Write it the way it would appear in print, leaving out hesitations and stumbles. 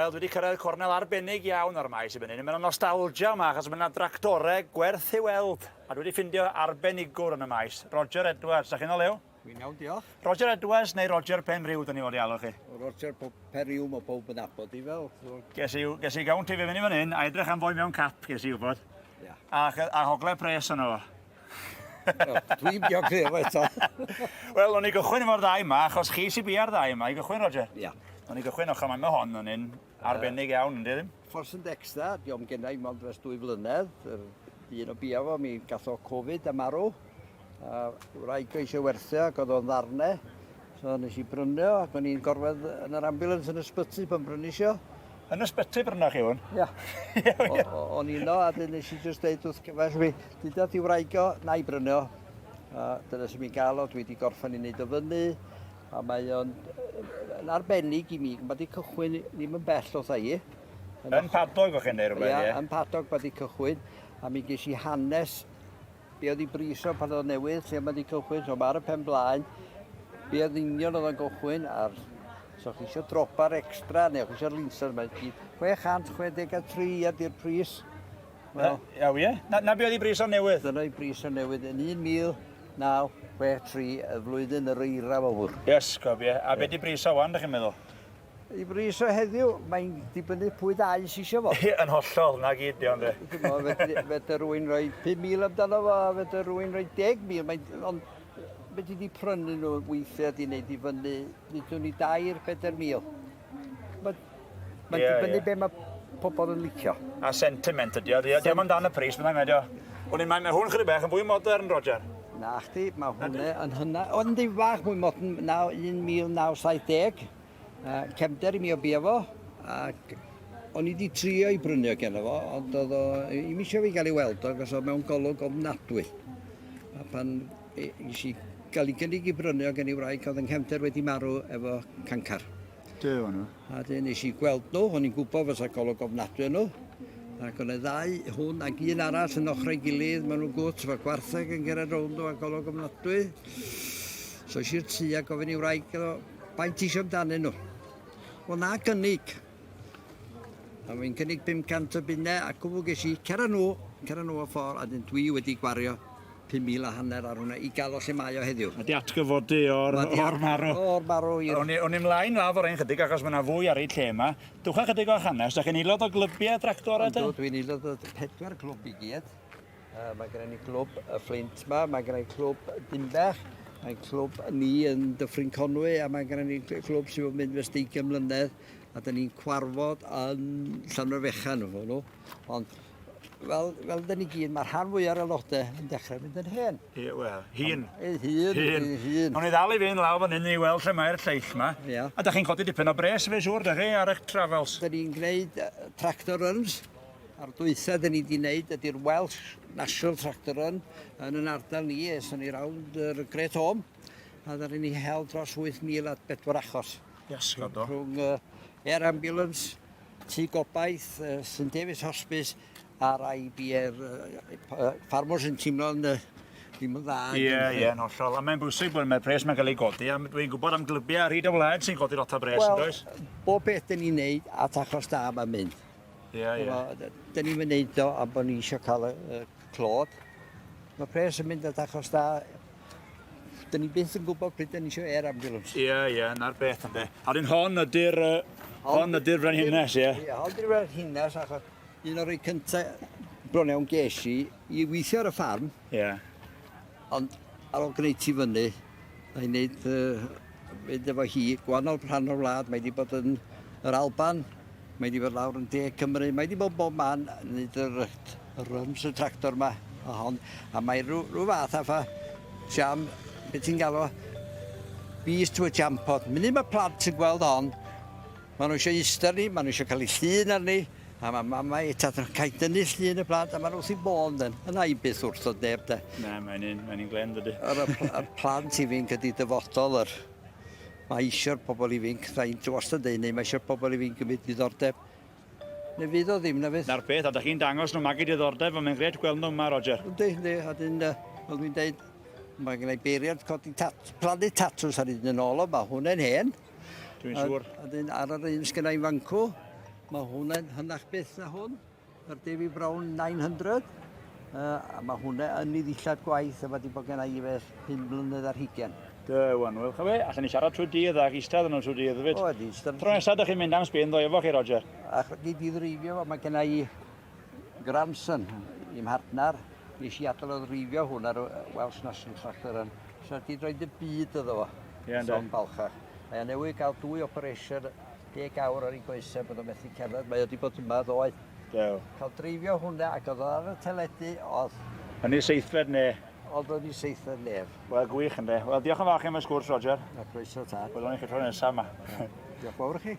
Wel, dwi wedi cyrraedd cornel arbennig iawn o'r maes i fyny. Mae'n nostalgia yma, achos mae'n dractorau gwerth i weld. A dwi wedi ffindio arbenigwr yn y maes. Roger Edwards, da chi'n o lew? Dwi'n iawn, diolch. Roger Edwards neu Roger Penrhyw, da ni fod i alw chi? Roger Penrhyw, mae pob yn abod i fel. Ges i gawn ti fe fyny fan hyn, a edrych am fwy mewn cap, ges i wybod. Ia. A hogle pres yno fo. Dwi'n diolch efo eto. Wel, o'n i gychwyn efo'r ddau yma, achos chi sy'n bia'r ddau yma, i gychwyn, Roger? Ia. O'n i gychwyn o'ch yma hon yn un arbennig iawn, ynddi ddim? Ffors yn Dexta, diolch gennau mond dros 2 flynedd. Un o bia fo, mi gath o Covid a marw. Wraig o eisiau werthio ac oedd o'n ddarnau. So nes i brynu o ac o'n i'n gorfod yn yr ambulance yn ysbyty pan brynu isio. Yn ysbyty brynoch chi hwn? Ia. O'n i'n o a dyn nes i jyst deud wrth gyfais fi, dydad i wraig o, na i brynu o. Dyna sy'n mi'n gael o, dwi wedi gorffen i wneud o fyny. A mae o'n arbennig i mi, mae wedi cychwyn ddim yn bell o thai. Yn padog o'ch chi'n neud rhywbeth, ie? Ia, yn padog mae wedi cychwyn. A mi ges i hanes be oedd i briso pan oedd newydd, lle mae wedi cychwyn, so mae'r pen blaen. Be oedd union oedd yn cychwyn, a'r so chi eisiau dropa'r extra, neu chi eisiau linsar, mae gyd 663 ydy'r pris. Iaw, ie? Na be oedd i briso newydd? Dyna i briso newydd yn 1963 y flwyddyn yr eira fawr. Yes, gof, ie. A be di briso wan, da chi'n meddwl? I briso heddiw, mae'n dibynnu pwy daes eisiau fo. Yn hollol, na gyd, diolch de. Fed rwy'n rhoi 5,000 amdano fo, a fed rwy'n rhoi 10,000. Ond fe di prynu nhw weithiau di wneud i fyny, nidwn ni 2-4,000. Mae'n dibynnu be mae pobl yn licio. A sentiment ydi o, diolch am dan y pris, byddai'n medio. Mae hwn chydig bach yn fwy modern, Roger. Na, chdi, mae hwnna yn hynna. Ond di fach mwy modern, 1970. Cefnder i mi o bia fo, ac o'n i wedi trio i brynu o genna fo, ond oedd o, i mi eisiau fi gael ei weld o, gos o mewn golwg ofnadwy. A pan eisiau gael ei gynnig i brynu o gen i wraig, oedd yn cefnder wedi marw efo cancar. Dyw nhw. A dyn nes i gweld nhw, o'n i'n gwybod fysa golwg ofnadwy nhw. Ac o'n e ddau, hwn ac un arall yn ochrau gilydd, maen nhw'n gwt, fo gwartheg yn gyrraedd rownd nhw a golwg ofnadwy. So eisiau'r tu a gofyn i wraig, baint eisiau amdano nhw. Wel na gynnig. A fi'n cynnig 500 o bunnau a cwbl ges i cera nhw o ffordd a dyn dwi wedi gwario 5,500 ar hwnna i gael o lle mae o heddiw. Wedi atgyfodi o'r marw. O'r marw i'r... O'n i'n mlaen laf o'r ein chydig achos mae yna fwy ar ei lle yma. Dwch a chydig o'ch hanes, da chi'n aelod o glybiau tractorau te? Dwi'n aelod o 4 clwb i gyd. Mae gen i clwb y Flint ma, mae gen i clwb Dinbech. Mae'n clwb ni yn Dyffryn Conwy a mae gen i clwb sydd yn mynd fes 20 mlynedd a dyn ni'n cwarfod yn Llanrfechan efo nhw. Ond fel dyn ni gyd, mae'r rhan fwy ar aelodau yn dechrau mynd yn hen. Wel, hun. Hun. O'n i ddal i fynd lawr fan hyn i weld lle mae'r lleill yma. A da chi'n codi dipyn o bres fe siŵr, da chi, ar eich travels? Dyn ni'n gwneud tractor runs. A'r dwytha dyn ni wedi gwneud ydy'r Welsh National Tractor Run yn yn ardal ni, eson ni rawnd yr Great Home. A dyn ni hel dros 8,000 at 4 achos. Iasgod o. Rhwng Air Ambulance, Tŷ Gobaith, St David's Hospice a'r IBR Farmers yn teimlo yn ddim yn dda. Ie, yn hollol. A mae'n bwysig bod mae'r pres mae'n cael ei godi. A dwi'n gwybod am glybiau ar hyd o wlad sy'n godi lot o bres, yn does? Wel, bob beth dyn ni'n neud at achos da mae'n mynd. Dyn ni'n mynd o am bod ni eisiau cael y clod. Mae pres yn mynd at achos da. Dyn ni byth yn gwybod pryd dyn ni eisiau air ambulance. Ie, na'r beth ynddo. A dyn hon ydy'r frenhines, ie? Ie, hon ydy'r frenhines achos un o'r ei cyntaf bron iawn ges i weithio ar y ffarm. Ie. Ond ar ôl gwneud ti fyny, a i wneud mynd efo hi, gwahanol rhan o'r wlad, mae wedi bod yn yr Alban. Mae wedi bod lawr yn De Cymru, mae wedi bod bob man yn gwneud yr runs y tractor yma a hon. A mae rhyw fath a siam, beth ti'n galw, beast to a jam pot. Mynd i'n plant sy'n gweld hon, maen nhw eisiau eistedd ni, maen nhw eisiau cael ei llun ar ni, a mae mama eto yn cael dynnu llun y plant, a maen nhw wrth i bod yn. Yna i byth wrthod neb, de. Na, mae'n un glen, dydy. Y plant i fi'n gyda dyfodol Mae eisiau'r pobl ifanc, rhaid wastad dweud, neu mae eisiau'r pobl ifanc gymryd diddordeb. Neu fydd o ddim, na fydd. Na'r beth, a da chi'n dangos nhw magu diddordeb, a mae'n gred gweld nhw yma, Roger. Ynddi, a dyn, fel dwi'n dweud, mae gen i beiriad codi plannu tatws ar un yn ôl o, mae hwnna'n hen. Dwi'n siŵr. A dyn, ar yr un sgynna i'n fancw, Mae hwnna'n hynach beth na hwn. Yr Davy Brown 900. A mae hwnna yn ei ddillad gwaith a mae wedi bod gen i fe 5 mlynedd ar 20. Wan, wel, chwe, allan ni siarad trwy dydd ac eistedd yn nhw trwy dydd hefyd. O, ydi. Tro nesaf, ydych chi'n mynd am sbyn ddo efo chi, Roger? A gyd i ddreifio fo, mae gen i grandson i'm hartnar. Nes i adael o ddreifio hwn ar Welsh National Tractor yn. So di droed y byd iddo fo. Ie, ynddo. Son balchach. Mae newydd gael 2 operation, 10 awr ar ei goesau bod o'n methu cerdded. Mae wedi bod yma ddoedd. Dew. Cael dreifio hwnna ac oedd o ar y teledu oedd... Yn ei seithfed ne? Oedd o'n i seithfed nef. Wel, gwych ynddo. Wel, diolch yn fawr chi am y sgwrs, Roger. A croeso tad. Wel, o'n i chi tro nesaf yma. Diolch fawr i chi.